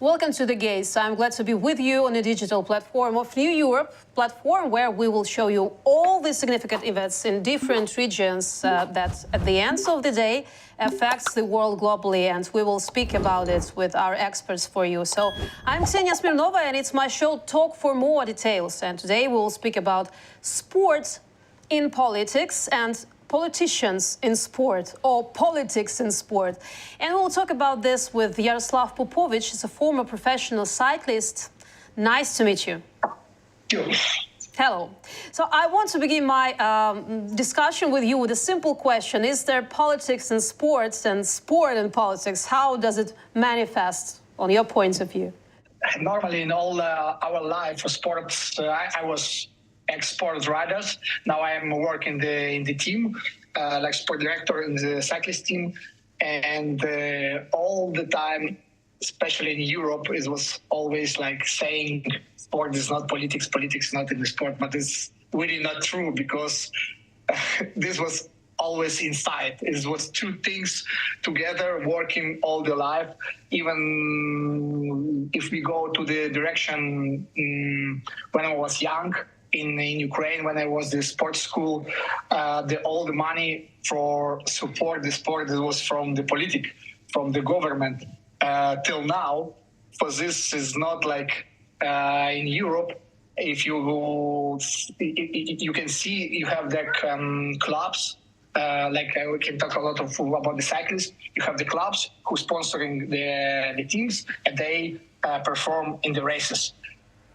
Welcome to The Gaze. I'm glad to be with you on the digital platform of New Europe, platform where we will show you all the significant events in different regions that at the end of the day affects the world globally, and we will speak about it with our experts for you. So I'm Ksenia Smirnova, and it's my show Talk for More Details. And today we will speak about sports in politics and politicians in sport, or politics in sport. And we'll talk about this with Yaroslav Popovych. He's a former professional cyclist. Nice to meet you. Hello. So I want to begin my discussion with you with a simple question. Is there politics in sports and sport in politics? How does it manifest on your point of view? Normally in all our life for sports, I was ex-sport riders. Now I am working in the team, like sport director in the cyclist team. And all the time, especially in Europe, it was always like saying sport is not politics, politics is not in the sport. But it's really not true, because this was always inside. It was two things together working all the life. Even if we go to the direction when I was young, in Ukraine, when I was in sports school, all the money for support the sport was from the from the government. Till now, for this is not like in Europe. If you can see, you have the clubs. Like we can talk a lot about the cyclists. You have the clubs who sponsoring the teams, and they perform in the races.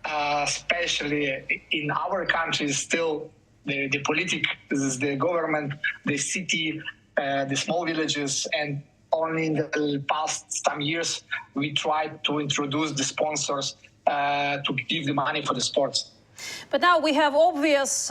Especially in our country, still the politics, the government, the city, the small villages, and only in the past some years we tried to introduce the sponsors to give the money for the sports. But now we have obvious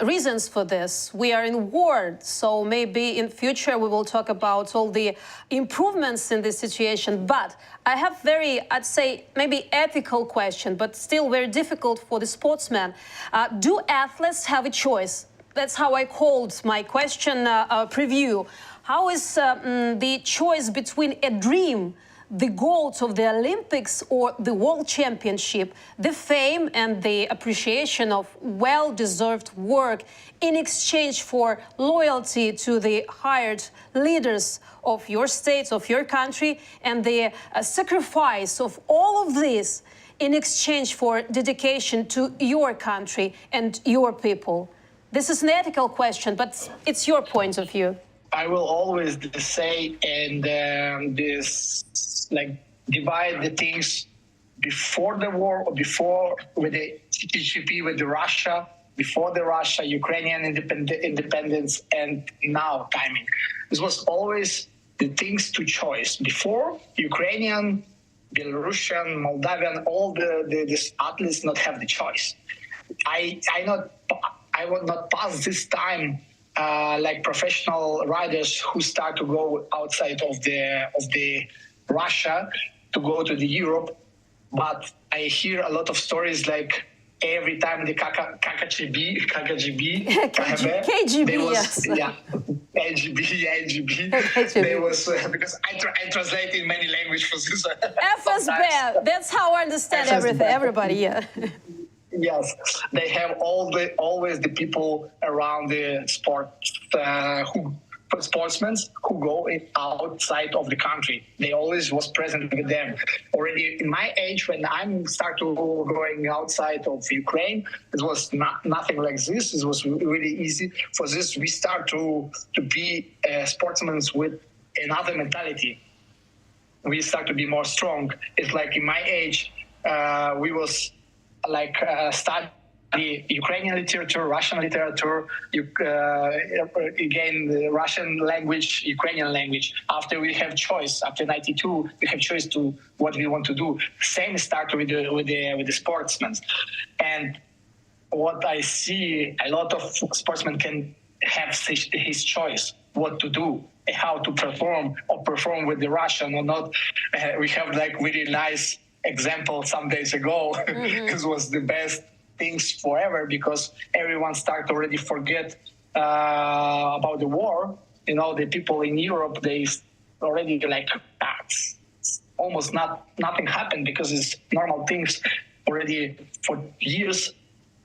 reasons for this. We are in war, so maybe in future we will talk about all the improvements in this situation. But I have I'd say, maybe ethical question, but still very difficult for the sportsman. Do athletes have a choice? That's how I called my question preview. How is the choice between a dream, the goals of the Olympics or the World Championship, the fame and the appreciation of well-deserved work in exchange for loyalty to the hired leaders of your states, of your country, and the sacrifice of all of this in exchange for dedication to your country and your people? This is an ethical question, but it's your point of view. I will always say, and divide the things before the war, or before with the CCP, with the Russia, before the Russia, Ukrainian independence, and now timing. This was always the things to choice. Before, Ukrainian, Belarusian, Moldavian, all the athletes not have the choice. I would not pass this time like professional riders who start to go outside of the Russia to go to the Europe. But I hear a lot of stories like every time the KGB, they was, yes. Yeah, KGB. They was because I translate in many languages for this. FSB, that's how I understand everything. Everybody, yeah. Yes, they have always the people around the sportsmen who go outside of the country. They always was present with them. Already in my age, when I start to going outside of Ukraine, it was nothing like this. It was really easy. For this, we start to be sportsmen with another mentality. We start to be more strong. It's like in my age, we was like study Ukrainian literature, Russian literature, again the Russian language, Ukrainian language. After we have choice, after '92, we have choice to what we want to do. Same start with the sportsmen, and what I see, a lot of sportsmen can have his choice what to do, how to perform, or perform with the Russian or not. We have like really nice example some days ago. This was the best things forever, because everyone start already forget about the war. You know, the people in Europe, they already like almost nothing happened because it's normal things already for years.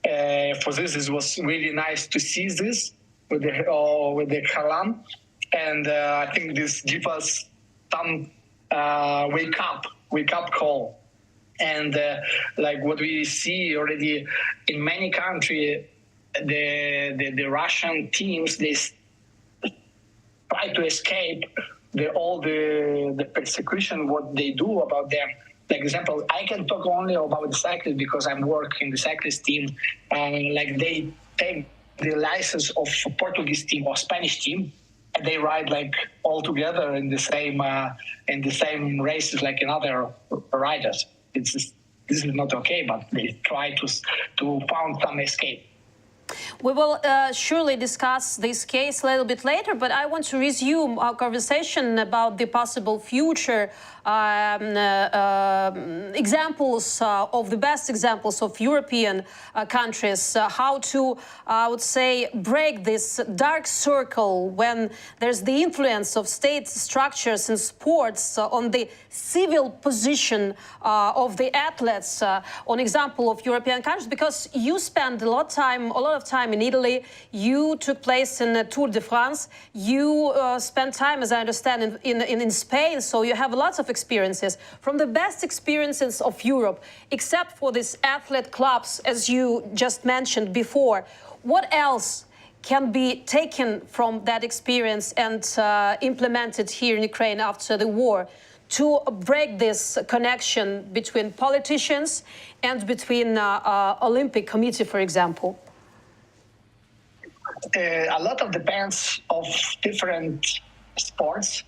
For this, it was really nice to see this with the Harlan, and I think this gives us some wake up call. And like what we see already in many countries, the Russian teams, they try to escape all the persecution, what they do about them. Like example, I can talk only about the cyclists because I'm working the cyclist team. Like they take the license of a Portuguese team or Spanish team, and they ride like all together in the same races like in other riders. This is not okay, but they try to find some escape. We will surely discuss this case a little bit later, but I want to resume our conversation about the possible future examples of the best examples of European countries, how to, I would say, break this dark circle when there's the influence of state structures in sports on the civil position of the athletes, on example of European countries, because you spend a lot of time in Italy, you took place in Tour de France, you spent time, as I understand, in Spain, so you have lots of experiences. From the best experiences of Europe, except for these athlete clubs, as you just mentioned before, what else can be taken from that experience and implemented here in Ukraine after the war to break this connection between politicians and between Olympic Committee, for example? A lot of depends of different sports,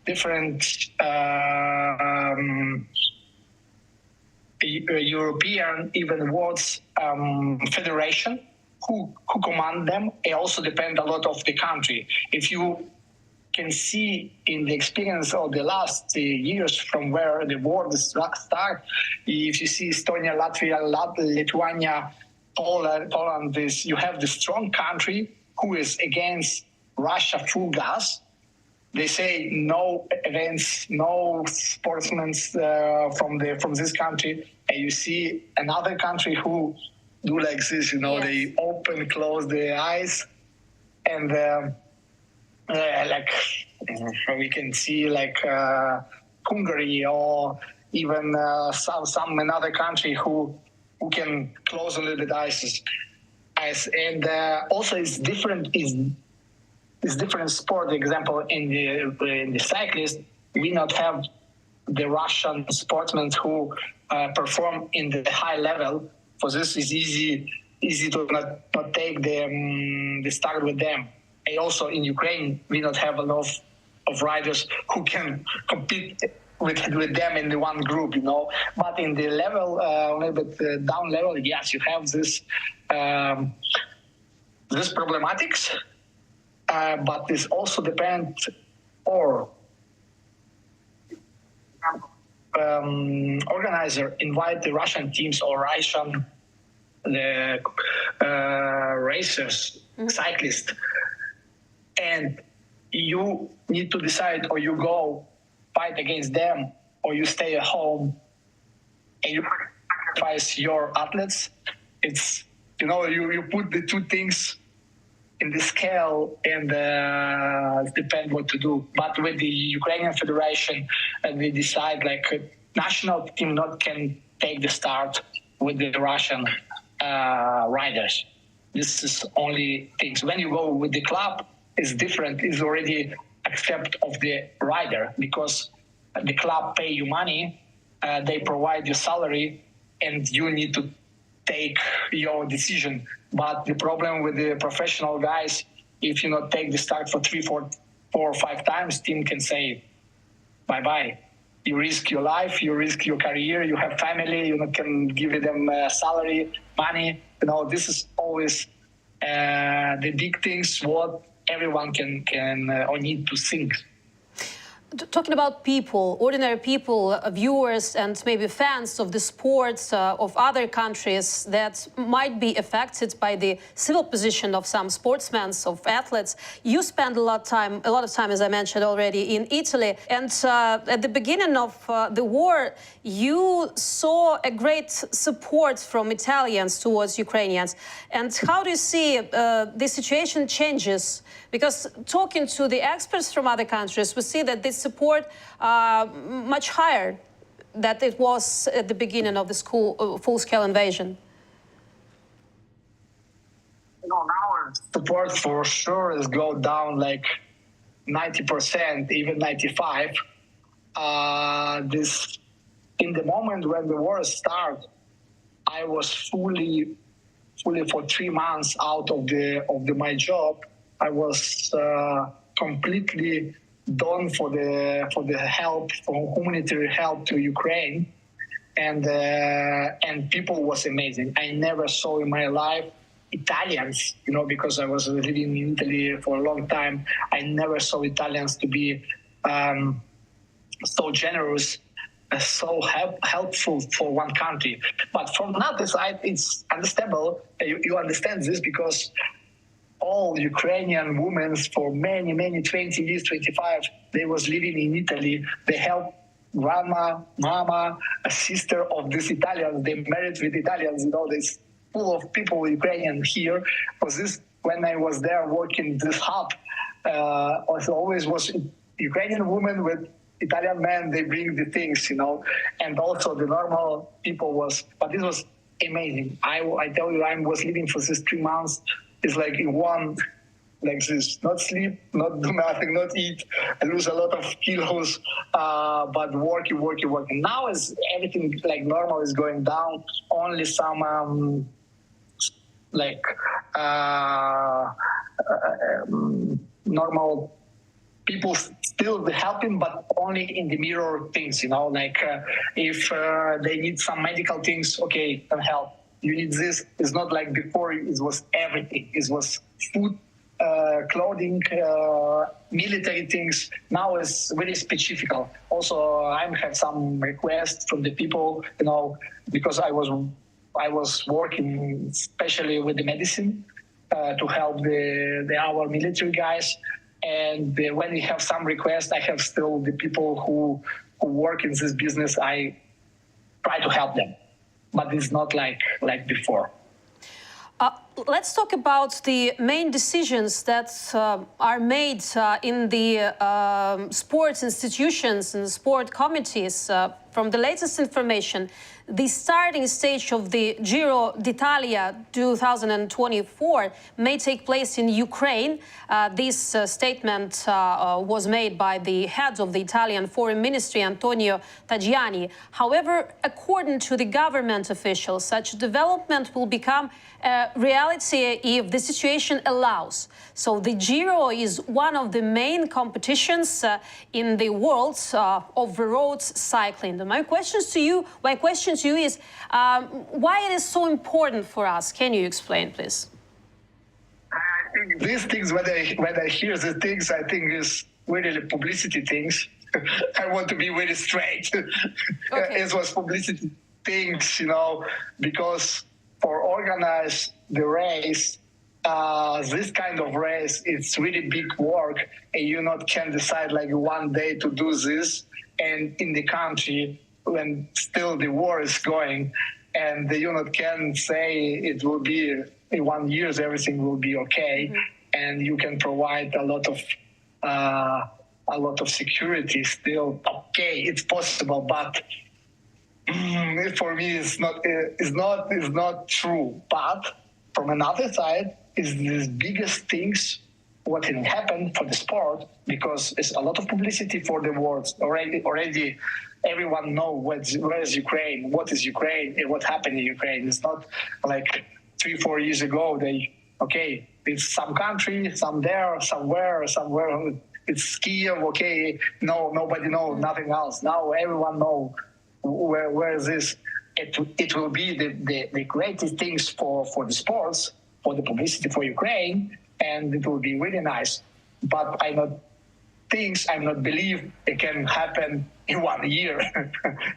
different European, even world's federation who command them. It also depends a lot of the country. If you can see in the experience of the last years from where the war started, if you see Estonia, Latvia, Lithuania, Poland, you have the strong country who is against Russia full gas. They say no events, no sportsmen from this country, and you see another country who do like this. Yes. They open, close their eyes, and like we can see like Hungary or even some another country who can close a little bit eyes. And also it's different. Is different sport. Example, in the cyclist, we not have the Russian sportsmen who perform in the high level. For this, is easy to not take the start with them. And also in Ukraine, we not have a lot of riders who can compete with them in the one group. But in the level, a little bit down level, yes, you have this problematics. But this also depends organizer invite the Russian teams or Russian racers, cyclists, and you need to decide, or you go fight against them, or you stay at home and you sacrifice your athletes. It's you put the two things in the scale, and it depends what to do. But with the Ukrainian Federation, we decide like national team not can take the start with the Russian riders. This is only things. When you go with the club, it's different. It's already accept of the rider because the club pay you money, they provide you salary, and you need to take your decision. But the problem with the professional guys, if you not take the start for 3, 4, or 5 times, team can say bye-bye. You risk your life, you risk your career, you have family, you can give them salary, money. This is always the big things what everyone can or need to think. Talking about people, ordinary people, viewers and maybe fans of the sports of other countries that might be affected by the civil position of some sportsmen, of athletes. You spend a lot of time, as I mentioned already, in Italy. And at the beginning of the war, you saw a great support from Italians towards Ukrainians. And how do you see the situation changes? Because talking to the experts from other countries, we see that this support much higher than it was at the beginning of the full-scale invasion. Now support for sure has gone down like 90%, even 95%. In the moment when the war started, I was fully for 3 months out of my job. I was completely done for the help, for humanitarian help to Ukraine, and people was amazing. I never saw in my life Italians, because I was living in Italy for a long time. I never saw Italians to be so generous, so helpful for one country. But from another side, it's understandable. You understand this because all Ukrainian women for many, 20 years, 25, they was living in Italy. They helped grandma, mama, a sister of these Italians. They married with Italians. There's full of people Ukrainian here. For this, when I was there working this hub, always was Ukrainian women with Italian men. They bring the things, and also the normal people but this was amazing. I tell you, I was living for this 3 months. It's like in one, like this, not sleep, not do nothing, not eat, I lose a lot of kilos, but working. Now is everything like normal is going down, only some normal people still helping, but only in the mirror things, if they need some medical things, okay, can help. You need this. It's not like before. It was everything. It was food, clothing, military things. Now it's very specific. Also, I have some requests from the people, because I was working especially with the medicine to help our military guys. And when we have some requests, I have still the people who work in this business. I try to help them. But it's not like before. Let's talk about the main decisions that are made in the sports institutions and sport committees. From the latest information, the starting stage of the Giro d'Italia 2024 may take place in Ukraine. This statement was made by the head of the Italian Foreign Ministry, Antonio Tajani. However, according to the government officials, such development will become a reality if the situation allows. So the Giro is one of the main competitions in the world of road cycling. My question to you is why it is so important for us. Can you explain, please? I think these things, when I hear the things, I think is really publicity things. I want to be very straight. Okay. It was publicity things, because for organize the race, this kind of race, it's really big work, and you not can decide like one day to do this, and in the country when still the war is going, and you not can say it will be in 1 year everything will be okay, and you can provide a lot of security still. Okay, it's possible, but for me it's not true. But from another side is the biggest things what can happen for the sport, because it's a lot of publicity for the wars already. Everyone know where is Ukraine, what is Ukraine, and what happened in Ukraine. It's not like 3-4 years ago. It's some country, some there, somewhere. It's Kiev. Okay, no, nobody know nothing else. Now everyone know where is this. It will be the greatest things for the sports, for the publicity for Ukraine, and it will be really nice. But things I'm not believe it can happen in 1 year.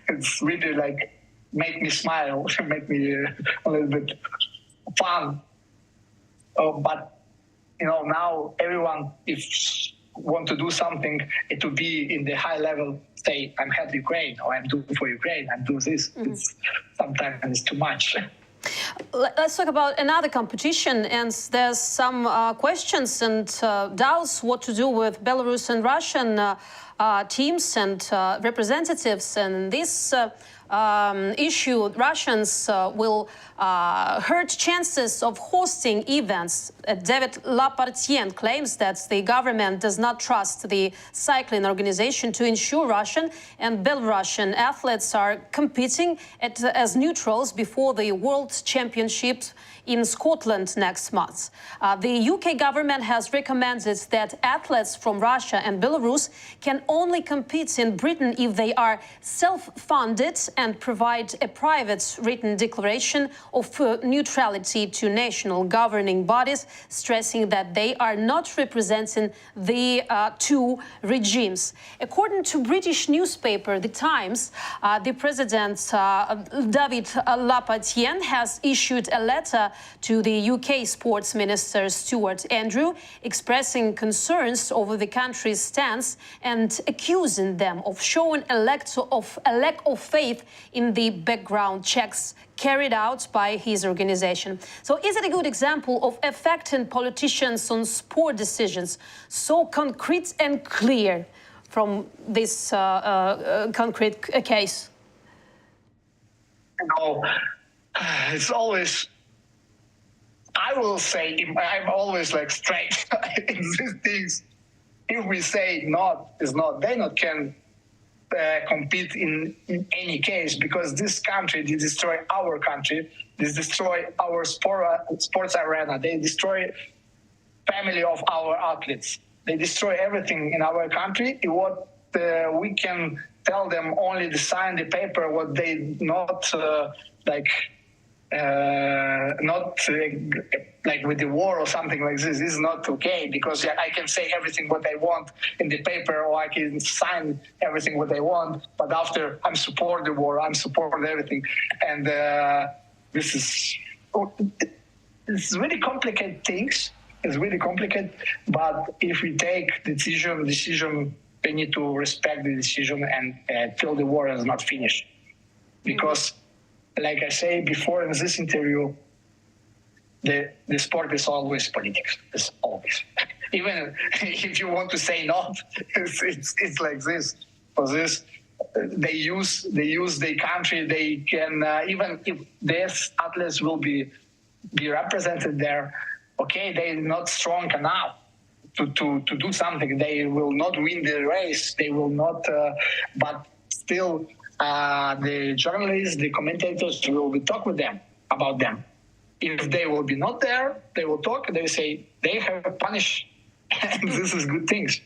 It's really like make me smile, make me a little bit fun. But now everyone, if want to do something, it will be in the high level. Say, I'm help Ukraine, or I'm doing for Ukraine, I'm doing this. It's sometimes it's too much. Let's talk about another competition, and there's some questions and doubts what to do with Belarus and Russian teams and representatives. And this issue, Russians will hurt chances of hosting events. David Lapartien claims that the government does not trust the cycling organization to ensure Russian and Belarusian athletes are competing as neutrals before the World Championships in Scotland next month. The UK government has recommended that athletes from Russia and Belarus can only compete in Britain if they are self-funded and provide a private written declaration of neutrality to national governing bodies, stressing that they are not representing the two regimes. According to British newspaper The Times, the president, David Lapartien, has issued a letter to the UK Sports Minister Stuart Andrew, expressing concerns over the country's stance and accusing them of showing a lack of faith in the background checks carried out by his organization. So is it a good example of affecting politicians on sport decisions, so concrete and clear from this concrete case? It's always, I will say, I'm always like straight in these things. If we say not is not, they not can compete in any case, because this country, they destroy our country, they destroy our sports arena, they destroy family of our athletes, they destroy everything in our country. What we can tell them only to sign the paper, what they not like with the war or something like this is not okay, because I can say everything what I want in the paper, or I can sign everything what I want, but after I'm support the war, I'm support everything. And this is, it's really complicated things. It's really complicated, but if we take decision, we need to respect the decision and till the war is not finished. Because like I say before in this interview, the sport is always politics. It's always. Even if you want to say not, it's like this. For this, they use the country. They can even if their athletes will be represented there. Okay, they're not strong enough to do something. They will not win the race. They will not. But still. The journalists, the commentators will talk with them about them. If they will be not there, they will talk. They say they have punished, and this is good things.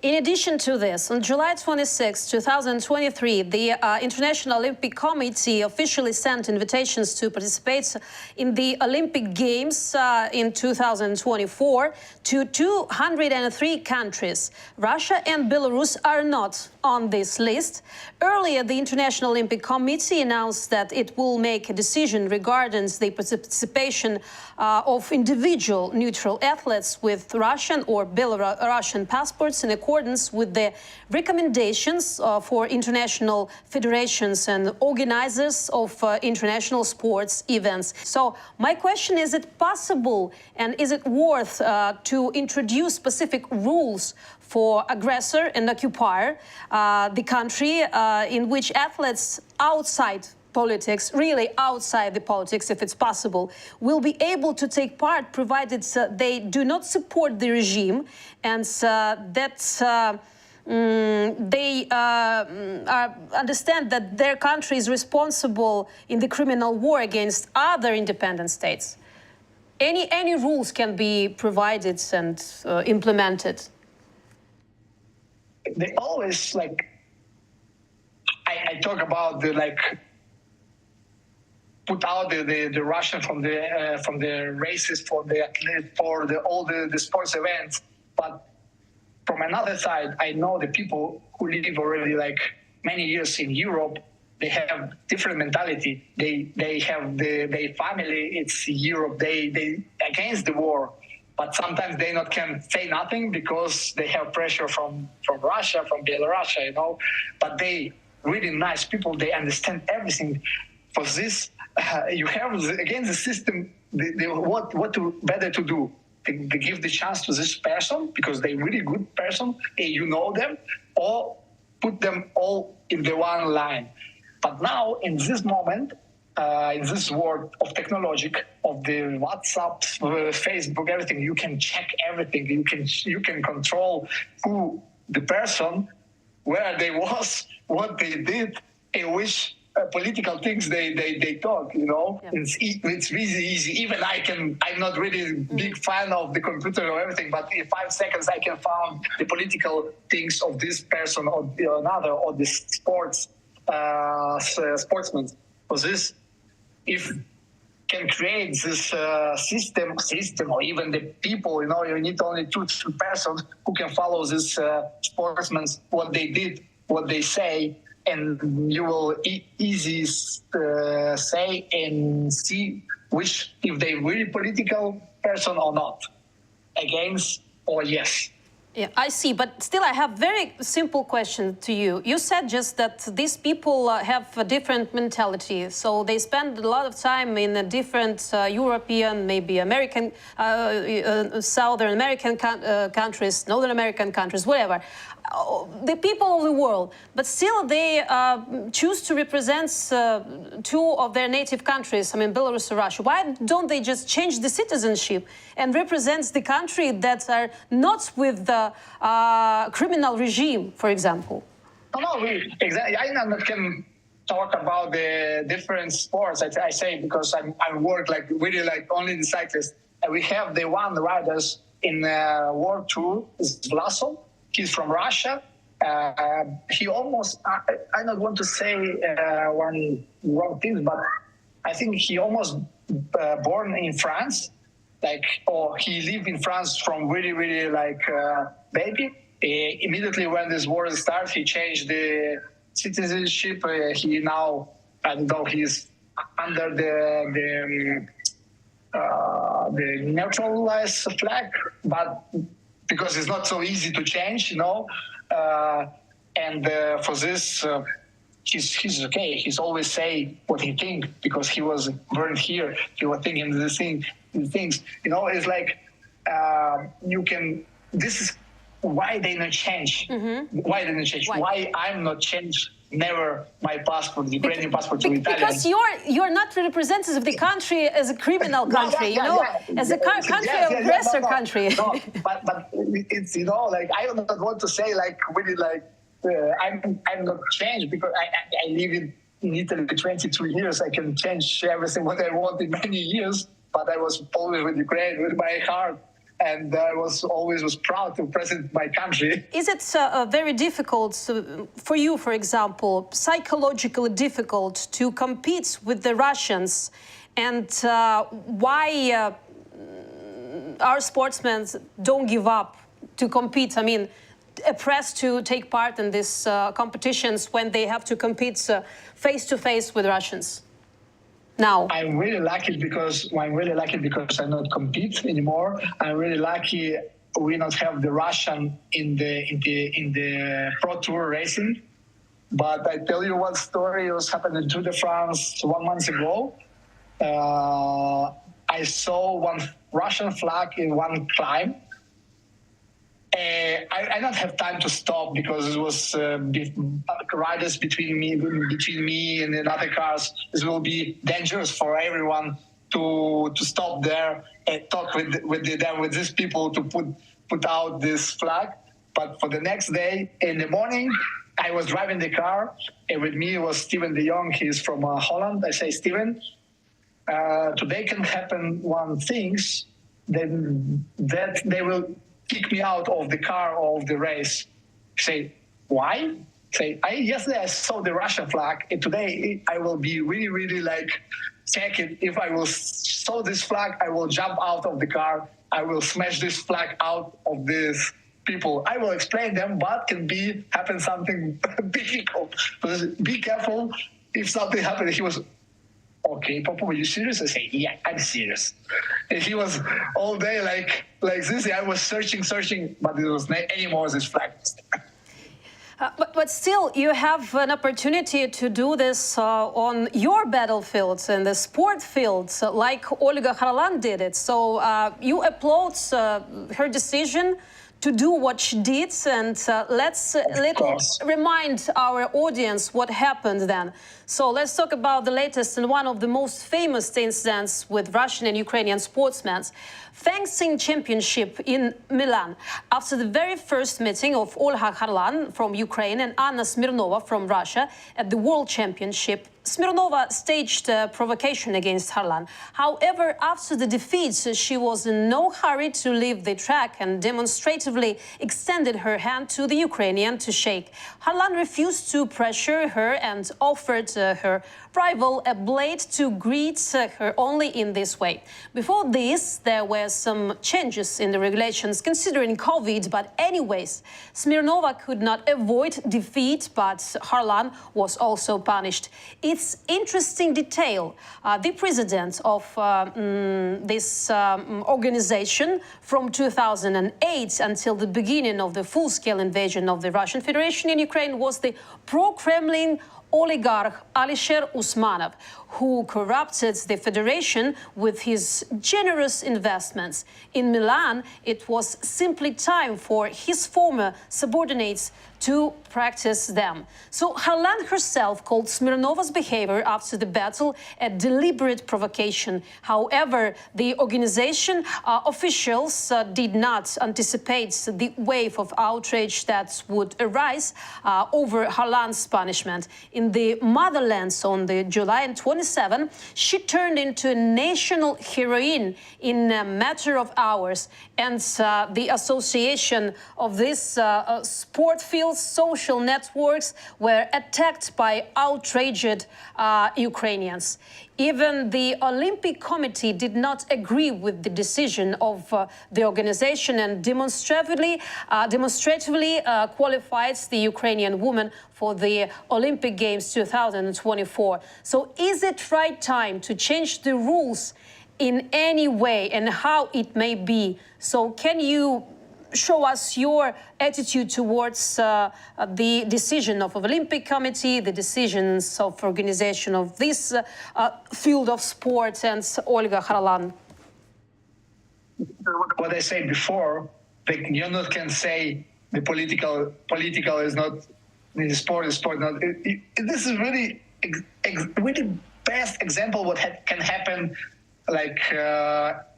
In addition to this, on July 26, 2023, the International Olympic Committee officially sent invitations to participate in the Olympic Games in 2024 to 203 countries. Russia and Belarus are not on this list. Earlier, the International Olympic Committee announced that it will make a decision regarding the participation of individual neutral athletes with Russian or Belarusian passports in accordance with the recommendations for international federations and organizers of international sports events. So my question is it possible and is it worth to introduce specific rules for aggressor and occupier, the country in which athletes outside politics, really outside the politics if it's possible, will be able to take part provided they do not support the regime and that they understand that their country is responsible in the criminal war against other independent states. Any rules can be provided and implemented. They always I talk about the put out the Russian from the races for the athlete, for all the sports events, but from another side, I know the people who live already like many years in Europe, they have different mentality. They have their family. It's Europe. They against the war, but sometimes they not can say nothing because they have pressure from Russia, from Belarus, you know. But they really nice people. They understand everything. For this, you have again the system. What better to do? They give the chance to this person because they're really good person and you know them, or put them all in the one line. But now, in this moment, in this world of technology, of the WhatsApp, Facebook, everything, you can check everything. You can control who the person, where they was, what they did, and which political things they talk. You know, Yeah. It's really easy. Even I'm not really big fan of the computer or everything, but in 5 seconds I can find the political things of this person or another, or the sportsmen. For this, if can create this system, or even the people, you know, you need only 2 persons who can follow this sportsmen, what they did, what they say, and you will easy say and see which, if they really political person or not, against or yes. Yeah, I see, but still I have very simple question to you. You said just that these people have a different mentality, so they spend a lot of time in a different European, maybe American, Southern American countries, Northern American countries, whatever. The people of the world, but still they choose to represent 2 of their native countries, I mean Belarus or Russia. Why don't they just change the citizenship and represent the country that are not with the criminal regime, for example? No, exactly. I can talk about the different sports. I say because I work like really like only the cyclist. And we have the one riders in World Tour is Vladyslav. He's from Russia. He almost, I don't want to say one wrong thing, but I think he almost born in France, like, or he lived in France from really, really like baby. Immediately when this war started, he changed the citizenship. He now, I don't know, he's under the neutralized flag, but because it's not so easy to change, you know. For this, he's okay. He's always say what he think because he was born here. He was thinking the things. You know, it's like you can. This is why they not change. Mm-hmm. Why they not change? Why I'm not change? Never my passport, the Ukrainian passport to Italian. Because you're not representative of the country as a criminal country, as a country aggressor country. No, but it's, you know, like I don't want to say like really like I'm not changed because I live in Italy 22 years. I can change everything what I want in many years, but I was always with Ukraine with my heart. And I was proud to represent my country. Is it very difficult for you, for example, psychologically difficult to compete with the Russians? And why our sportsmen don't give up to compete? I mean, pressed to take part in these competitions when they have to compete face-to-face with Russians? Now I'm really lucky because I not compete anymore. I'm really lucky we not have the Russian in the Pro Tour racing. But I tell you one story. It was happening in Tour de France 1 month ago. I saw one Russian flag in one climb. I don't have time to stop because it was riders between me and the other cars. This will be dangerous for everyone to stop there and talk with these people to put out this flag. But for the next day in the morning, I was driving the car, and with me was Steven de Jong. He's from Holland. I say, Steven, today can happen one things that they will kick me out of the car or of the race. Say, why? Say, yesterday I saw the Russian flag, and today I will be really, really like check it. If I will saw this flag, I will jump out of the car. I will smash this flag out of this people. I will explain them, but can happen something difficult. Be careful if something happens. He was, okay, Papa, are you serious? I say, yeah, I'm serious. And he was all day like this. I was searching, but there was not anymore this flag. But still, you have an opportunity to do this on your battlefields in the sport fields, like Olha Harlan did it. So you applaud her decision to do what she did, and let's remind our audience what happened then. So let's talk about the latest and one of the most famous incidents with Russian and Ukrainian sportsmen. Fencing championship in Milan. After the very first meeting of Olha Harlan from Ukraine and Ksenia Smirnova from Russia at the World Championship, Smirnova staged a provocation against Harlan. However, after the defeat, she was in no hurry to leave the track and demonstratively extended her hand to the Ukrainian to shake. Harlan refused to pressure her and offered her rival a blade to greet her only in this way. Before this, there were some changes in the regulations considering COVID, but anyways, Smirnova could not avoid defeat, but Harlan was also punished. It's interesting detail. The president of this organization from 2008 until the beginning of the full-scale invasion of the Russian Federation in Ukraine was the pro-Kremlin oligarch Alisher Usmanov, who corrupted the federation with his generous investments. In Milan, it was simply time for his former subordinates to practice them. So Harlan herself called Smirnova's behavior after the battle a deliberate provocation. However, the organization officials did not anticipate the wave of outrage that would arise over Harlan's punishment. In the motherlands on the July 27, she turned into a national heroine in a matter of hours. And the association of this sport field social networks were attacked by outraged Ukrainians. Even the Olympic Committee did not agree with the decision of the organization and demonstratively qualified the Ukrainian woman for the Olympic Games 2024. So is it right time to change the rules in any way, and how it may be? So can you show us your attitude towards the decision of Olympic Committee, the decisions of organization of this field of sport, and Olha Harlan? What I said before, like, you not can say the political is not in the sport. The sport not. This is really best example what can happen, like.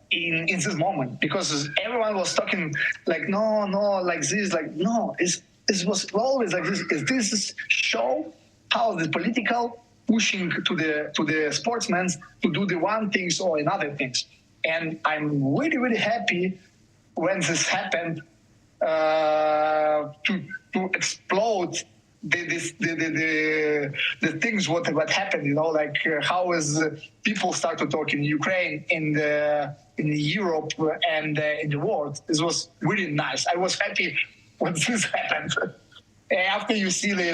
In this moment, because everyone was talking like no, like this, like no, it was always like this. This show how the political pushing to the sportsmen to do the one things or another things. And I'm really happy when this happened to explode the things what happened, you know, like how is people start to talk in Ukraine, in Europe, and in the world. This was really nice. I was happy when this happened. After you see the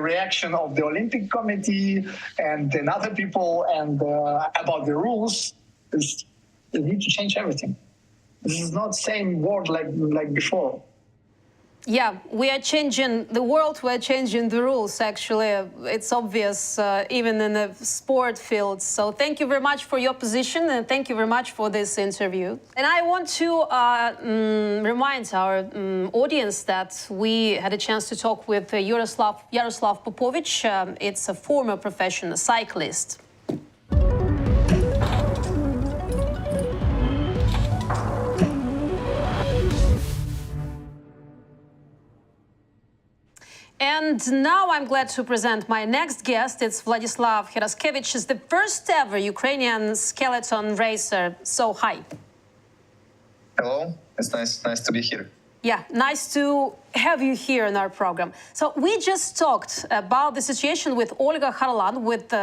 reaction of the Olympic Committee and other people and about the rules, they need to change everything. This is not same world like before. Yeah, we are changing the world, we're changing the rules, actually. It's obvious, even in the sport field. So thank you very much for your position, and thank you very much for this interview. And I want to remind our audience that we had a chance to talk with Yaroslav Popovych. It's a former professional cyclist. And now I'm glad to present my next guest. It's Vladyslav Heraskevych. He's the first ever Ukrainian skeleton racer. So, hi. Hello, it's nice to be here. Yeah, nice to have you here in our program. So we just talked about the situation with Olha Harlan, with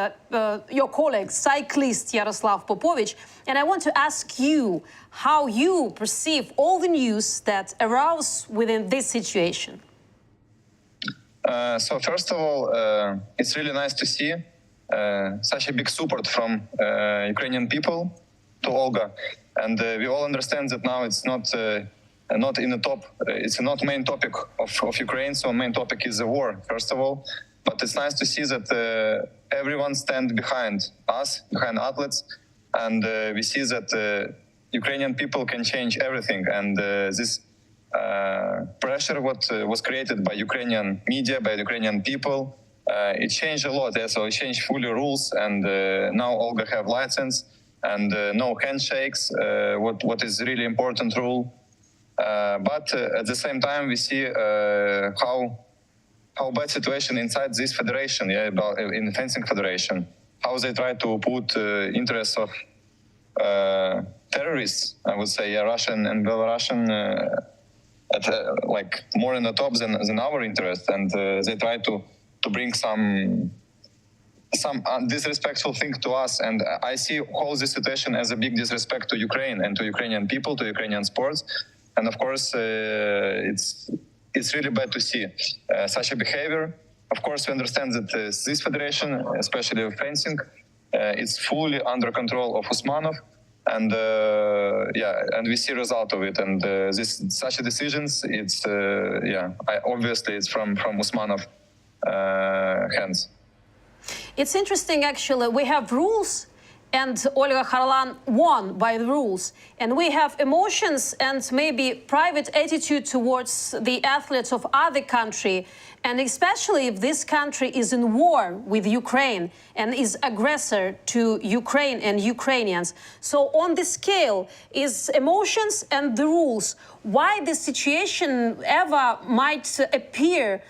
your colleague, cyclist Yaroslav Popovych, and I want to ask you how you perceive all the news that arose within this situation. So first of all, it's really nice to see such a big support from Ukrainian people to Olga, and we all understand that now it's not in the top. It's not main topic of Ukraine. So main topic is the war, first of all. But it's nice to see that everyone stands behind us, behind athletes, and we see that Ukrainian people can change everything. And this pressure, what was created by Ukrainian media, by Ukrainian people, it changed a lot. Yeah? So it changed fully rules, and now Olga have license and no handshakes. What is really important rule. But at the same time, we see how bad situation inside this federation, in the fencing federation, how they try to put interests of terrorists, I would say, Russian and Belarusian, at like more in the top than our interest, and they try to bring some disrespectful thing to us. And I see whole this situation as a big disrespect to Ukraine and to Ukrainian people, to Ukrainian sports. And of course, it's really bad to see such a behavior. Of course, we understand that this federation, especially of fencing, it's fully under control of Usmanov, and and we see result of it. And such a decisions, it's obviously it's from Usmanov hands. It's interesting, actually. We have rules, and Olha Harlan won by the rules. And we have emotions and maybe private attitude towards the athletes of other country. And especially if this country is in war with Ukraine and is aggressor to Ukraine and Ukrainians. So on the scale is emotions and the rules. Why this situation ever might appear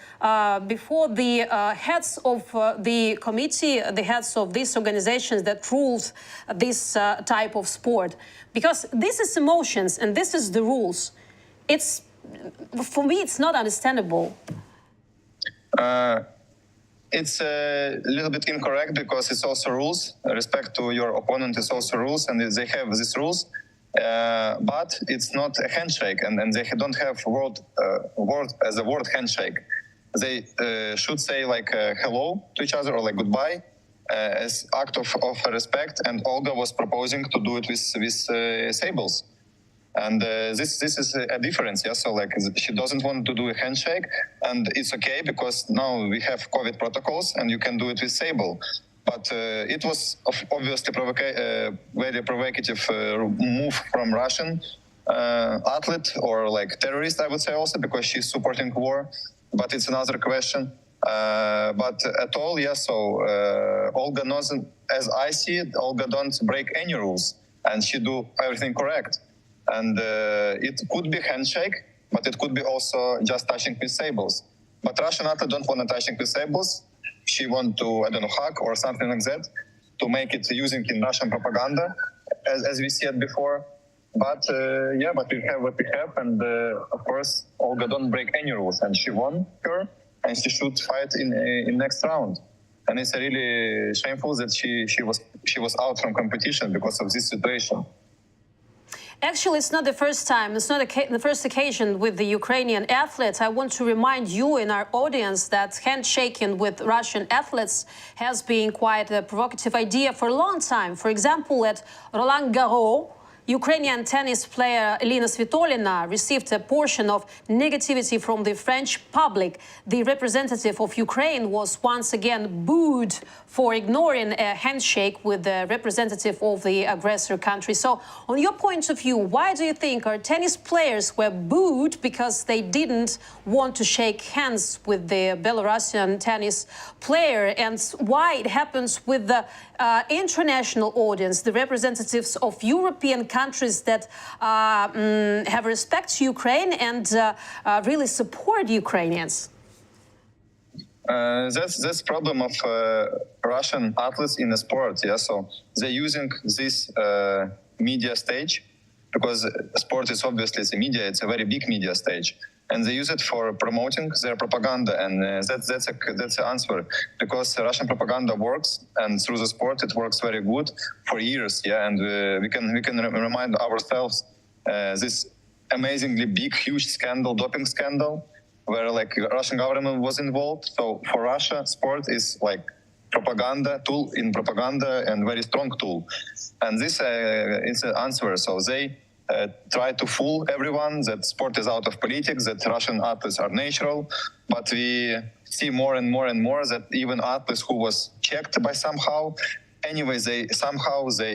before the heads of the committee, the heads of these organizations that rules this type of sport? Because this is emotions and this is the rules. It's, for me, it's not understandable. It's a little bit incorrect because it's also rules. Respect to your opponent is also rules, and they have these rules. But it's not a handshake, and they don't have word as a word handshake. They should say like hello to each other or like goodbye as act of respect. And Olga was proposing to do it with sables. And this is a difference, yeah. So like she doesn't want to do a handshake, and it's okay because now we have COVID protocols, and you can do it with sable. But it was obviously very provocative move from Russian athlete or like terrorist, I would say also, because she's supporting war. But it's another question. But at all, yeah. So Olga doesn't, as I see it, Olga don't break any rules, and she do everything correct. And it could be handshake, but it could be also just touching with sables. But Russian athlete don't want to touching with sables. She want to, I don't know, hug or something like that, to make it using in Russian propaganda, as we see it before. But but we have what we have, and of course, Olga don't break any rules, and she won her, and she should fight in next round. And it's really shameful that she was out from competition because of this situation. Actually, it's not the first time. It's not the first occasion with the Ukrainian athletes. I want to remind you in our audience that handshaking with Russian athletes has been quite a provocative idea for a long time. For example, at Roland Garros, Ukrainian tennis player Elina Svitolina received a portion of negativity from the French public. The representative of Ukraine was once again booed for ignoring a handshake with the representative of the aggressor country. So, on your point of view, why do you think our tennis players were booed because they didn't want to shake hands with the Belarusian tennis player? And why it happens with the international audience, the representatives of European countries that have respect to Ukraine and really support Ukrainians? That's problem of Russian athletes in the sport. Yeah, so they're using this media stage because sport is obviously it's a media, it's a very big media stage, and they use it for promoting their propaganda, and that's the answer, because Russian propaganda works, and through the sport it works very good for years, yeah, and we can remind ourselves this amazingly big, huge scandal, doping scandal, where like Russian government was involved. So for Russia, sport is like propaganda tool in propaganda and very strong tool, and this is an answer. So they try to fool everyone that sport is out of politics, that Russian athletes are natural, but we see more and more and more that even athletes who was checked by somehow, anyways, they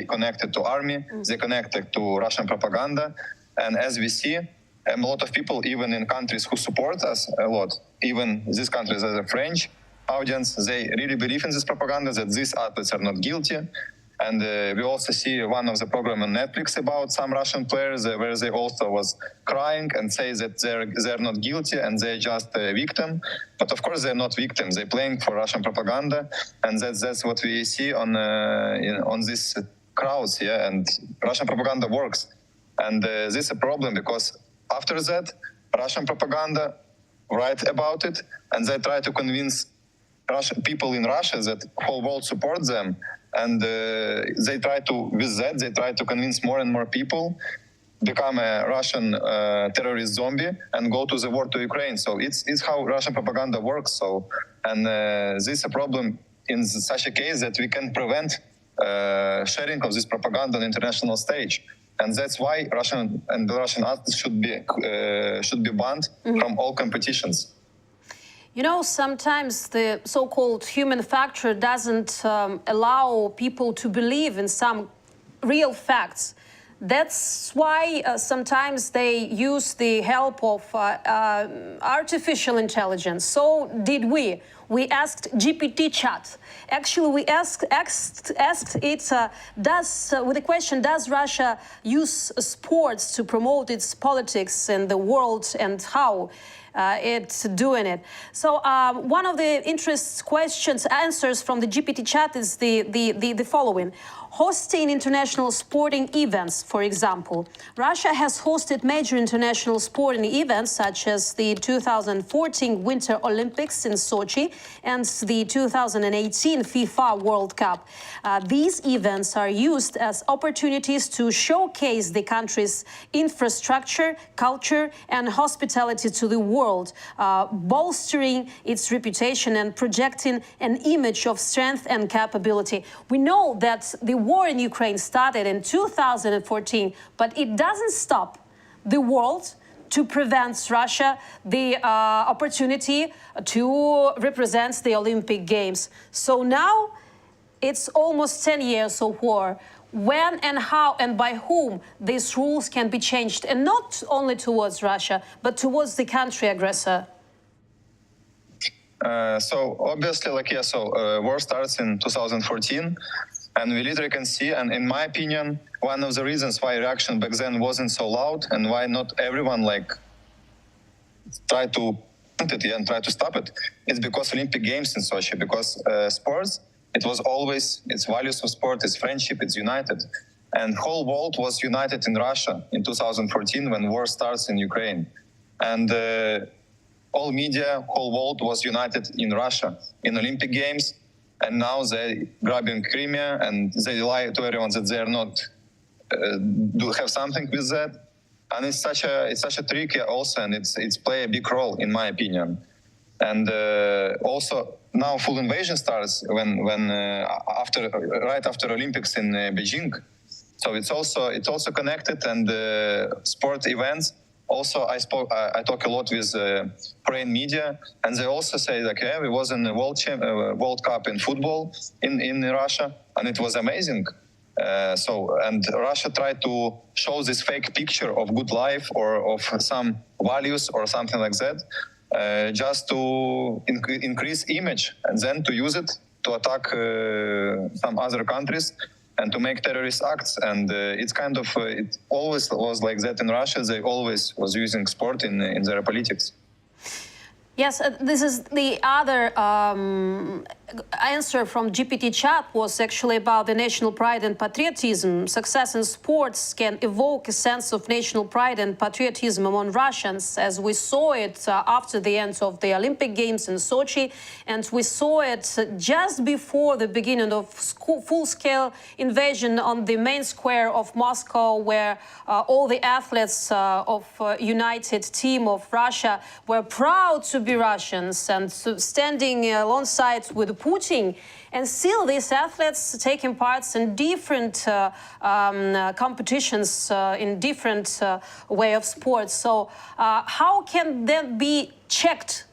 connected to army, they connected to Russian propaganda, and as we see, a lot of people, even in countries who support us a lot, even these countries as a French audience, they really believe in this propaganda, that these athletes are not guilty. And we also see one of the program on Netflix about some Russian players where they also was crying and say that they're not guilty and they're just a victim. But of course they're not victims. They're playing for Russian propaganda, and that's what we see on these crowds. Yeah, and Russian propaganda works, and this is a problem because after that Russian propaganda write about it, and they try to convince Russian people in Russia that whole world supports them. And they try to convince more and more people, become a Russian terrorist zombie and go to the war to Ukraine. So it's how Russian propaganda works. So, and this is a problem in such a case that we can prevent sharing of this propaganda on the international stage. And that's why Russian and Belarusian athletes should be banned from all competitions. You know, sometimes the so-called human factor doesn't allow people to believe in some real facts. That's why sometimes they use the help of artificial intelligence. So did we. We asked GPT chat. Actually, we asked it, with the question, does Russia use sports to promote its politics in the world, and how it's doing it? So one of the answers from the GPT chat is the following. Hosting international sporting events, for example. Russia has hosted major international sporting events such as the 2014 Winter Olympics in Sochi and the 2018 FIFA World Cup. These events are used as opportunities to showcase the country's infrastructure, culture, and hospitality to the world, bolstering its reputation and projecting an image of strength and capability. We know that the war in Ukraine started in 2014, but it doesn't stop the world to prevent Russia the opportunity to represent the Olympic Games. So now it's almost 10 years of war. When and how and by whom these rules can be changed, and not only towards Russia, but towards the country aggressor? So obviously, war starts in 2014, and we literally can see, and in my opinion, one of the reasons why reaction back then wasn't so loud and why not everyone try to stop it, is because Olympic Games in Sochi, because sports, it was always, its values of sport, its friendship, it's united. And whole world was united in Russia in 2014 when war starts in Ukraine. And all media, whole world was united in Russia in Olympic Games. And now they're grabbing Crimea and they lie to everyone that they're not do have something with that. And it's such a trick also, and it's play a big role in my opinion. And also now full invasion starts when right after Olympics in Beijing. So it's also connected, and sport events. Also, I talk a lot with foreign media, and they also say we was in the World Cup in football in Russia, and it was amazing. And Russia tried to show this fake picture of good life or of some values or something like that, just to increase image, and then to use it to attack some other countries and to make terrorist acts. And it's kind of, it always was like that in Russia. They always was using sport in their politics. Yes, this is the other answer from GPT chat was actually about the national pride and patriotism. Success in sports can evoke a sense of national pride and patriotism among Russians, as we saw it after the end of the Olympic Games in Sochi, and we saw it just before the beginning of full-scale invasion on the main square of Moscow, where all the athletes of United Team of Russia were proud to be Russians and standing alongside with Putin. And still these athletes taking parts in different competitions, in different way of sports. So how can that be checked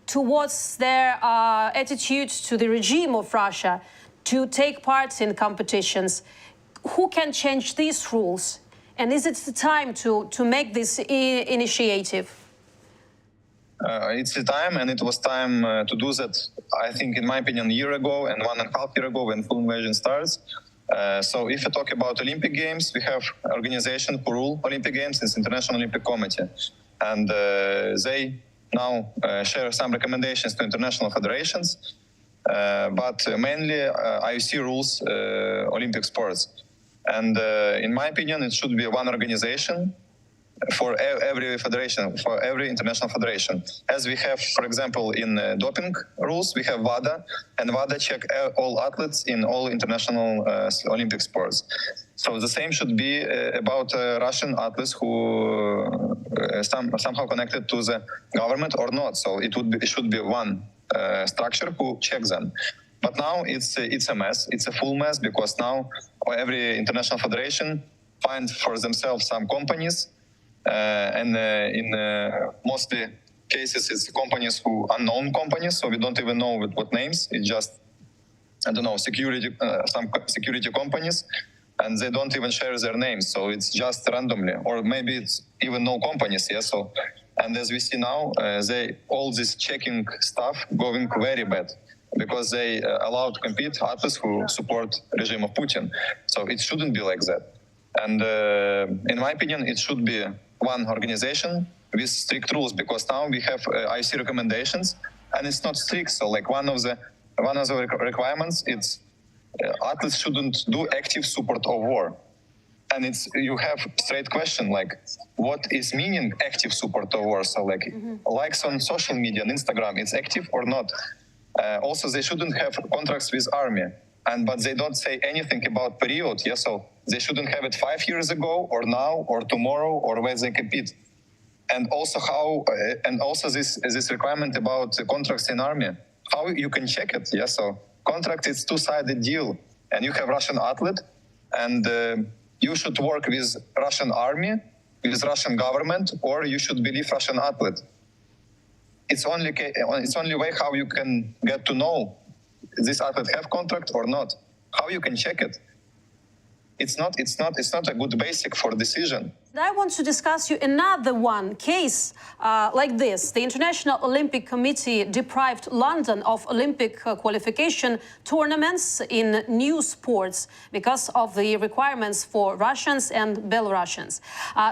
towards their attitude to the regime of Russia to take part in competitions? Who can change these rules? And is it the time to make this initiative? It's the time, and it was time to do that, I think, in my opinion, a year ago and 1.5 years ago when full invasion starts. So if you talk about Olympic Games, we have organization who rule Olympic Games, it's International Olympic Committee. And they now share some recommendations to international federations, but mainly IOC rules Olympic sports. And in my opinion, it should be one organization for every federation, for every international federation. As we have, for example, in doping rules, we have WADA, and WADA check all athletes in all international Olympic sports. So the same should be about Russian athletes who somehow connected to the government or not. So it should be one structure who checks them. But now it's a mess. It's a full mess because now every international federation finds for themselves some companies. And in mostly cases, it's companies who unknown companies, so we don't even know with what names. It's just, I don't know, some security companies, and they don't even share their names. So it's just randomly, or maybe it's even no companies. Yeah. So, and as we see now, all this checking stuff going very bad because they allow to compete athletes who support regime of Putin. So it shouldn't be like that. And in my opinion, it should be one organization with strict rules, because now we have IC recommendations and it's not strict. So like one of the requirements, it's athletes shouldn't do active support of war. And you have straight question like, what is meaning active support of war? So like likes on social media and Instagram, it's active or not? Also, they shouldn't have contracts with army, but they don't say anything about period. Yeah, so they shouldn't have it 5 years ago or now or tomorrow or where they compete. And also this requirement about the contracts in army, how you can check it. Yeah, so contract is two-sided deal, and you have Russian athlete, and you should work with Russian army, with Russian government, or you should believe Russian athlete. It's only way how you can get to know this athlete have contract or not. How you can check it? It's not a good basic for decision. I want to discuss you another one case like this. The International Olympic Committee deprived London of Olympic qualification tournaments in new sports because of the requirements for Russians and Belarusians.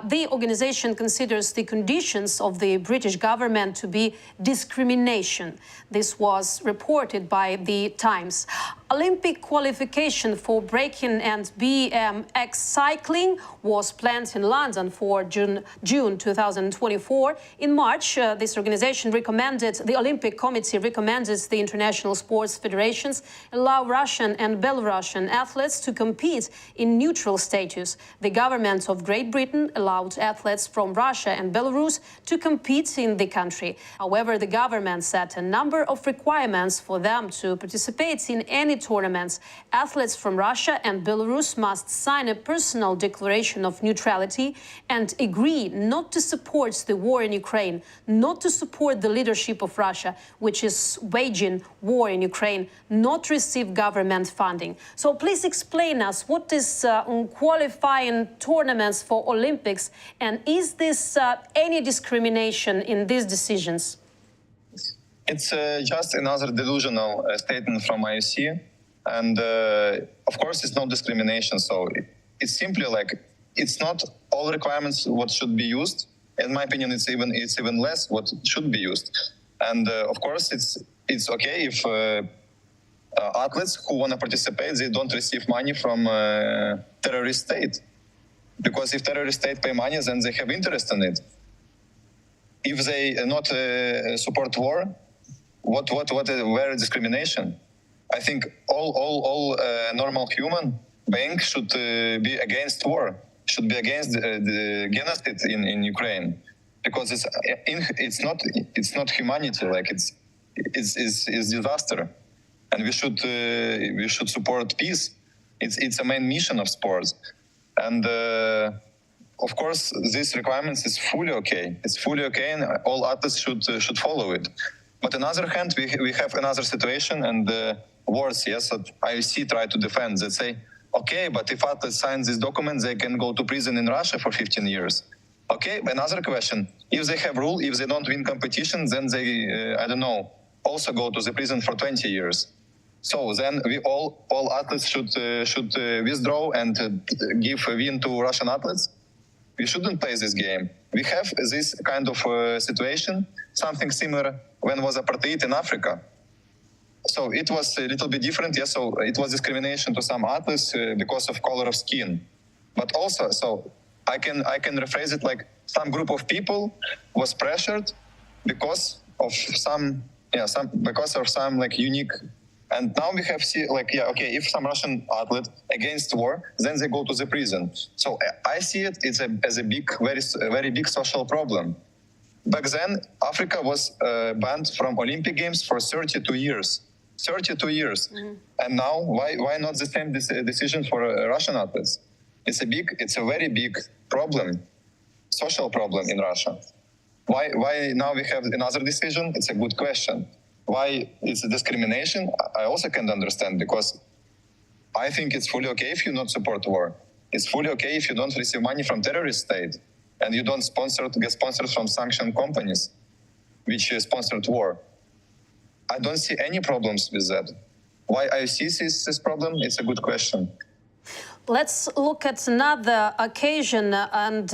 The organization considers the conditions of the British government to be discrimination. This was reported by The Times. Olympic qualification for breaking and BMX cycling was planned in London for June 2024. In March, this organization the Olympic Committee recommended the international sports federations allow Russian and Belarusian athletes to compete in neutral status. The government of Great Britain allowed athletes from Russia and Belarus to compete in the country. However, the government set a number of requirements for them to participate in any tournaments. Athletes from Russia and Belarus must sign a personal declaration of neutrality and agree not to support the war in Ukraine, not to support the leadership of Russia, which is waging war in Ukraine, not receive government funding. So please explain us what is qualifying tournaments for Olympics, and is this any discrimination in these decisions? It's just another delusional statement from IOC. And of course, it's no discrimination. So it's simply like, it's not all requirements what should be used. In my opinion, it's even less what should be used. And of course, it's okay if athletes who want to participate, they don't receive money from terrorist state. Because if terrorist state pay money, then they have interest in it. If they not support war, where discrimination? I think all normal human being should be against war, should be against the genocide in Ukraine, because it's not humanity, like it's disaster, and we should support peace. It's a main mission of sports, and of course these requirements is fully okay. It's fully okay, and all athletes should follow it. But on the other hand, we have another situation, and words, yes, that IOC try to defend. They say, okay, but if athletes sign these documents, they can go to prison in Russia for 15 years. Okay, another question, if they have rule, if they don't win competition, then they, I don't know, also go to the prison for 20 years. So then we all athletes should withdraw and give a win to Russian athletes. We shouldn't play this game. We have this kind of situation, something similar when was apartheid in Africa. So it was a little bit different, yes. So it was discrimination to some athletes because of color of skin, but also, so I can rephrase it like some group of people was pressured because of some like unique. And now we have if some Russian athlete against war, then they go to the prison. So I see it as a big, very big social problem. Back then, Africa was banned from Olympic Games for 32 years. 32 years. Mm-hmm. And now, why not the same decision for Russian athletes? It's a very big problem, social problem in Russia. Why now we have another decision? It's a good question. Why it's a discrimination? I also can't understand, because I think it's fully okay if you not support war. It's fully okay if you don't receive money from terrorist state and you don't get sponsored from sanctioned companies which sponsored war. I don't see any problems with that. Why IOC sees this problem? It's a good question. Let's look at another occasion and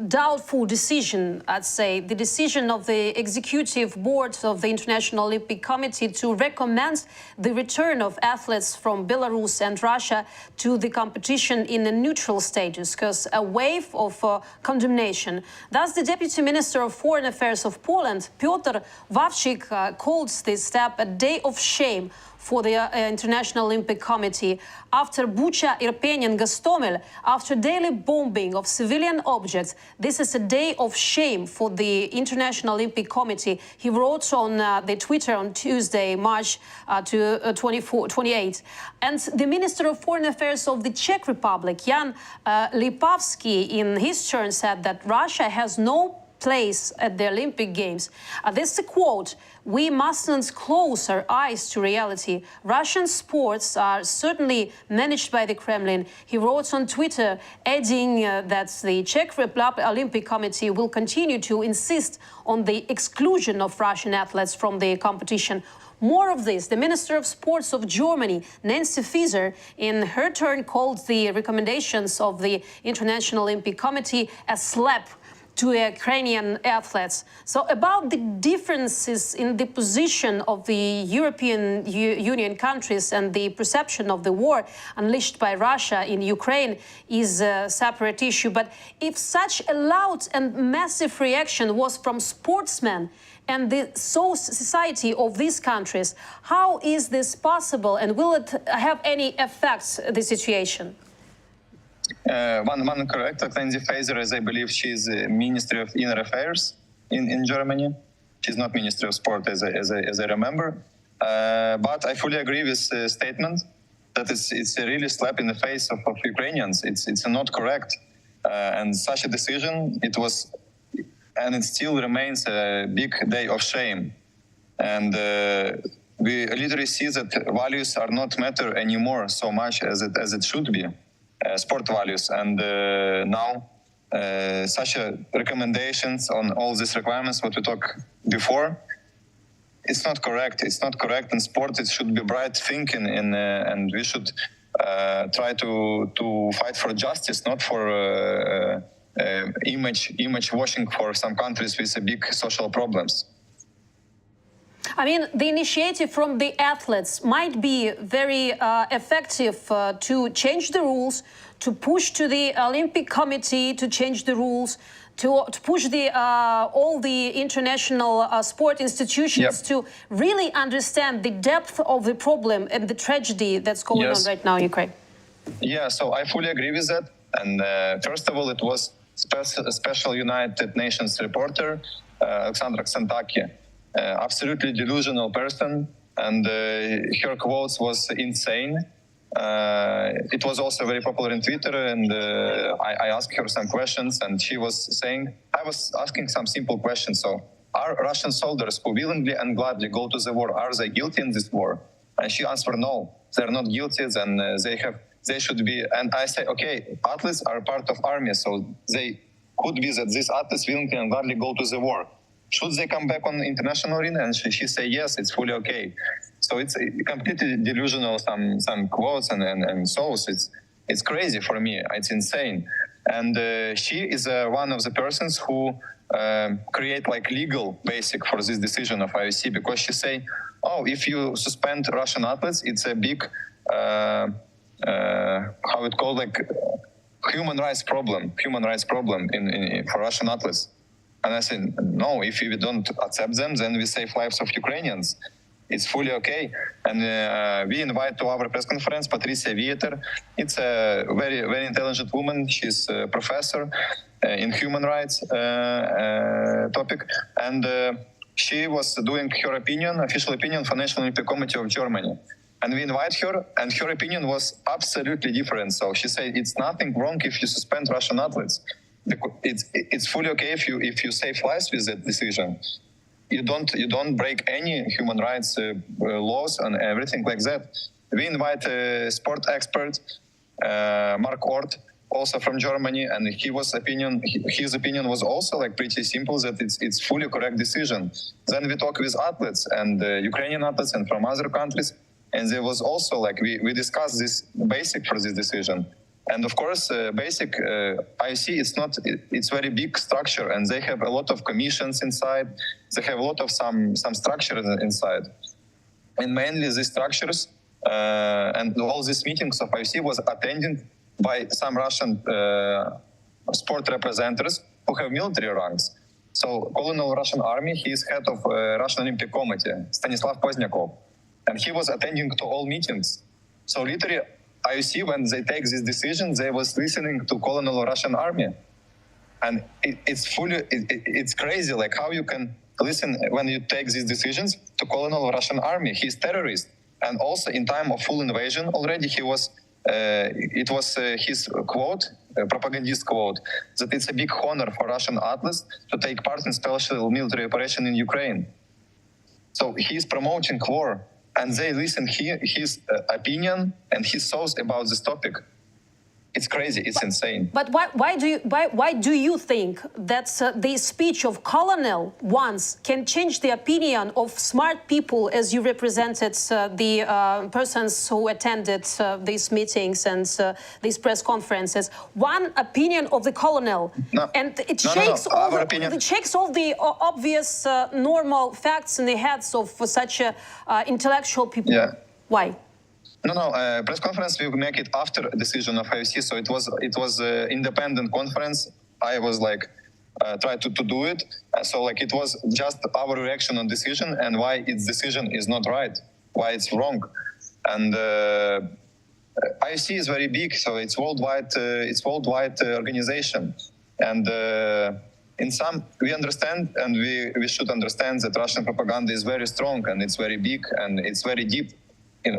doubtful decision, I'd say, the decision of the executive board of the International Olympic Committee to recommend the return of athletes from Belarus and Russia to the competition in a neutral status, because a wave of condemnation. Thus, the Deputy Minister of Foreign Affairs of Poland, Piotr Wawrzyk, called this step a day of shame for the International Olympic Committee. After Bucha, Irpin and Gostomel, after daily bombing of civilian objects, this is a day of shame for the International Olympic Committee. He wrote on the Twitter on Tuesday, March 28. And the Minister of Foreign Affairs of the Czech Republic, Jan Lipavsky, in his turn said that Russia has no place at the Olympic Games. This is a quote: "We mustn't close our eyes to reality. Russian sports are certainly managed by the Kremlin." He wrote on Twitter, adding that the Czech Olympic Committee will continue to insist on the exclusion of Russian athletes from the competition. More of this, the Minister of Sports of Germany, Nancy Faeser, in her turn called the recommendations of the International Olympic Committee a slap to Ukrainian athletes. So about the differences in the position of the European Union countries and the perception of the war unleashed by Russia in Ukraine is a separate issue. But if such a loud and massive reaction was from sportsmen and the society of these countries, how is this possible, and will it have any effects, the situation? One correct. Nancy Faeser, as I believe, she's Ministry of Inner Affairs in Germany. She's not Ministry of Sport, as I remember. But I fully agree with the statement that it's a really slap in the face of Ukrainians. It's not correct, and such a decision, it was, and it still remains a big day of shame. And we literally see that values are not matter anymore so much as it should be. Sport values, and now such recommendations on all these requirements, what we talked before, it's not correct. It's not correct in sport. It should be bright thinking, and we should try to fight for justice, not for image washing for some countries with big social problems. I mean, the initiative from the athletes might be very effective to change the rules, to push to the Olympic Committee to change the rules, to push all the international sport institutions to really understand the depth of the problem and the tragedy that's going on right now in Ukraine. Yeah, so I fully agree with that. And first of all, it was special United Nations reporter, Alexandra Ksentaki, absolutely delusional person, and her quotes was insane. It was also very popular in Twitter, and I asked her some questions, and she was saying, I was asking some simple questions. So, are Russian soldiers who willingly and gladly go to the war, are they guilty in this war? And she answered, no, they're not guilty, and they should be. And I say, okay, athletes are part of army, so they could be that these athletes willingly and gladly go to the war. Should they come back on international arena? And she say, yes, it's fully okay. So it's completely delusional, some quotes and source. It's crazy for me. It's insane. And she is one of the persons who create like legal basic for this decision of IOC, because she say, oh, if you suspend Russian athletes, it's a big, how it called, like human rights problem for Russian athletes. And I said, no, if we don't accept them, then we save lives of Ukrainians. It's fully okay. And we invite to our press conference Patricia Vieter. It's a very, very intelligent woman. She's a professor in human rights topic. And she was doing her opinion, official opinion for National Olympic Committee of Germany. And we invite her, and her opinion was absolutely different. So she said, it's nothing wrong if you suspend Russian athletes. It's fully okay if you save lives with that decision. You don't break any human rights laws and everything like that. We invite a sport expert, Mark Ort, also from Germany, and his opinion was also like pretty simple, that it's fully correct decision. Then we talk with athletes and Ukrainian athletes and from other countries, and there was also like we discussed this basic for this decision. And of course, basic IOC, it's very big structure, and they have a lot of commissions inside. They have a lot of some structures inside. And mainly these structures and all these meetings of IOC was attended by some Russian sport representatives who have military ranks. So Colonel Russian Army, he is head of Russian Olympic Committee, Stanislav Poznakov, and he was attending to all meetings. So literally, IOC, when they take this decision, they was listening to Colonel Russian Army. And it's crazy, like how you can listen when you take these decisions to Colonel Russian Army. He's terrorist. And also in time of full invasion already, it was his quote, propagandist quote, that it's a big honor for Russian athletes to take part in special military operation in Ukraine. So he's promoting war. And they listen his opinion and his thoughts about this topic. It's crazy. It's insane. But why do you think that the speech of Colonel once can change the opinion of smart people, as you represented the persons who attended these meetings and these press conferences? One opinion of the Colonel, and it shakes all the obvious normal facts in the heads of such intellectual people. Yeah. Why? No. Press conference we will make it after decision of IOC. So it was independent conference. I was like try to do it. So like it was just our reaction on decision and why its decision is not right, why it's wrong. And IOC is very big, so it's worldwide organization. And in some we understand, and we should understand that Russian propaganda is very strong and it's very big and it's very deep.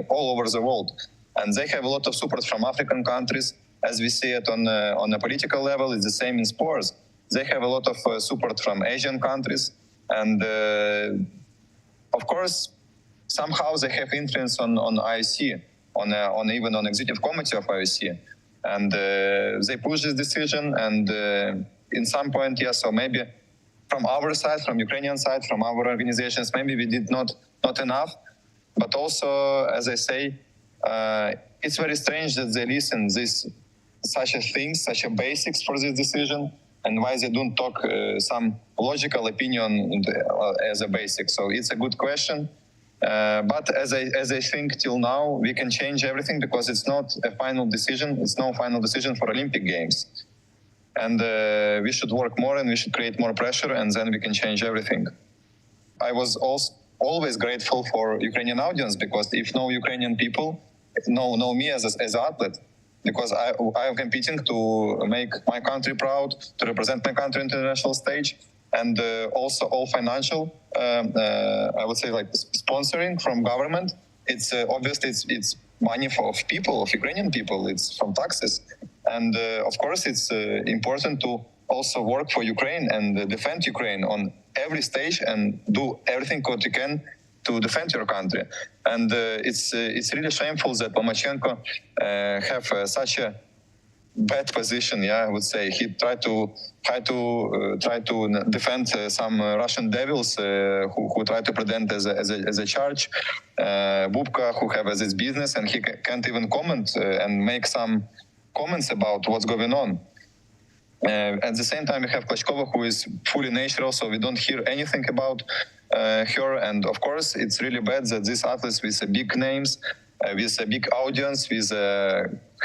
All over the world, and they have a lot of support from African countries, as we see it on a political level. It's the same in sports. They have a lot of support from Asian countries, and of course, somehow they have influence on IOC, even on executive committee of IOC, and they push this decision. And in some point, yes, so maybe from our side, from Ukrainian side, from our organizations, maybe we did not enough. But also, as I say, it's very strange that they listen such a basics for this decision, and why they don't talk some logical opinion as a basic. So it's a good question. But as I think till now, we can change everything because it's not a final decision. It's no final decision for Olympic Games. And we should work more and we should create more pressure, and then we can change everything. I was also always grateful for Ukrainian audience, because if no Ukrainian people know me as an athlete, because I am competing to make my country proud, to represent my country on the international stage, and also all financial, I would say, like sponsoring from government. It's obviously it's money of people, of Ukrainian people. It's from taxes, and of course it's important to also work for Ukraine and defend Ukraine on every stage and do everything what you can to defend your country. And it's really shameful that Lomachenko have such a bad position. Yeah, I would say he tried to defend some Russian devils who try to present as a charge. Bubka, who have this business, and he can't even comment and make some comments about what's going on. At the same time, we have Klitschkova, who is fully natural, so we don't hear anything about her. And of course, it's really bad that these athletes with big names, with a big audience, with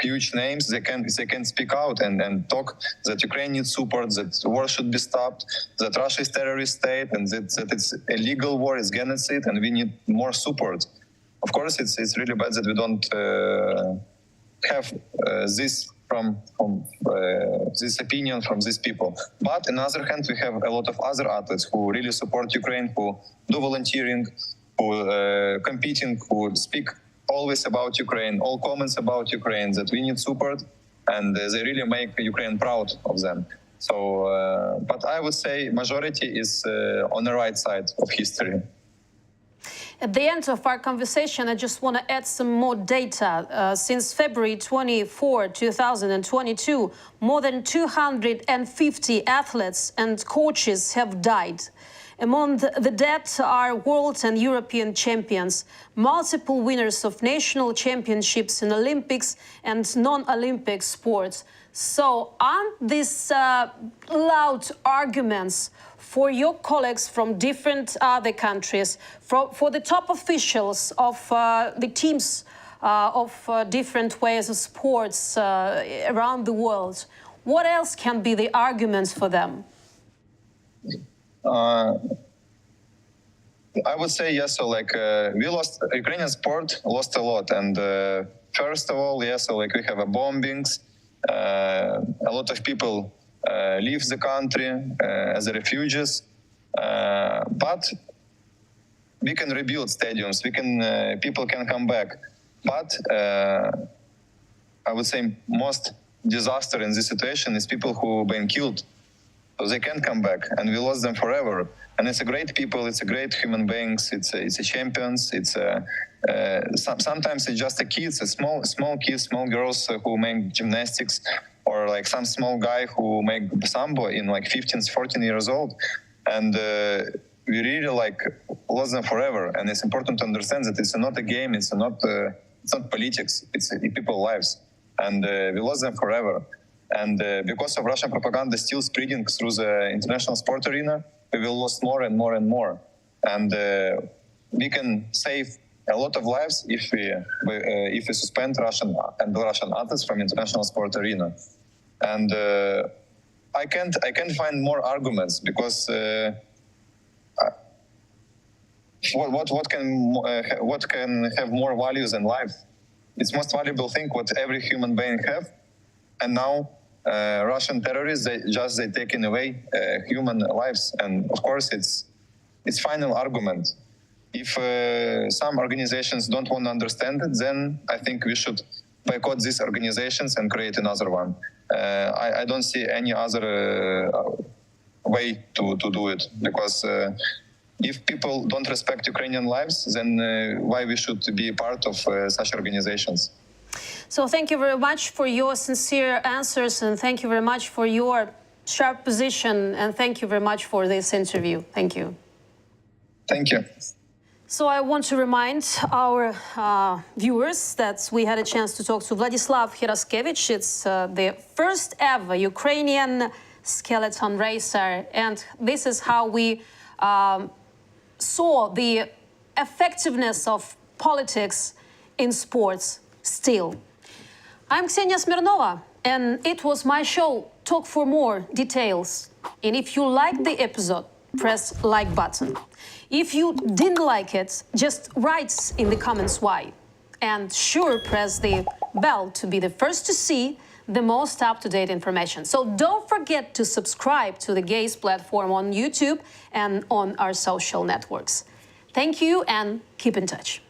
huge names, they can speak out and talk that Ukraine needs support, that war should be stopped, that Russia is a terrorist state, and that it's illegal war, it's genocide, and we need more support. Of course, it's really bad that we don't have this from this opinion from these people. But on the other hand, we have a lot of other athletes who really support Ukraine, who do volunteering, who competing, who speak always about Ukraine, all comments about Ukraine, that we need support, and they really make Ukraine proud of them. So, but I would say majority is on the right side of history. At the end of our conversation, I just want to add some more data. Since February 24, 2022, more than 250 athletes and coaches have died. Among the dead are world and European champions, multiple winners of national championships in Olympics and non-Olympic sports. So aren't these loud arguments for your colleagues from different other countries, for the top officials of the teams of different ways of sports around the world, what else can be the arguments for them? I would say yes. So like we lost, Ukrainian sport lost a lot, and first of all, yes. So like we have bombings. A lot of people leave the country as refugees, but we can rebuild stadiums. We can people can come back, but I would say most disaster in this situation is people who been killed. So they can't come back, and we lost them forever. And it's a great people, it's a great human beings, it's a champions. It's sometimes it's just a kids, a small kids, small girls who make gymnastics, or like some small guy who make sambo in like 15, 14 years old, and we really like lost them forever. And it's important to understand that it's not a game, it's not politics, it's people's lives, and we lost them forever. And because of Russian propaganda still spreading through the international sport arena, we will lose more and more and more. And we can save a lot of lives if we suspend Russian and Belarusian athletes from international sport arena. And I can't find more arguments, because what can have more values in life? It's most valuable thing what every human being have, and now. Russian terrorists, they taking away human lives, and of course it's final argument. If some organizations don't want to understand it, then I think we should boycott these organizations and create another one. I don't see any other way to do it, because if people don't respect Ukrainian lives, then why we should be part of such organizations? So thank you very much for your sincere answers, and thank you very much for your sharp position, and thank you very much for this interview. Thank you. Thank you. So I want to remind our viewers that we had a chance to talk to Vladyslav Heraskevych. It's the first ever Ukrainian skeleton racer. And this is how we saw the effectiveness of politics in sports still. I'm Ksenia Smirnova, and it was my show. Talk for more details. And if you liked the episode, press like button. If you didn't like it, just write in the comments why. And sure, press the bell to be the first to see the most up-to-date information. So don't forget to subscribe to the Gaze platform on YouTube and on our social networks. Thank you and keep in touch.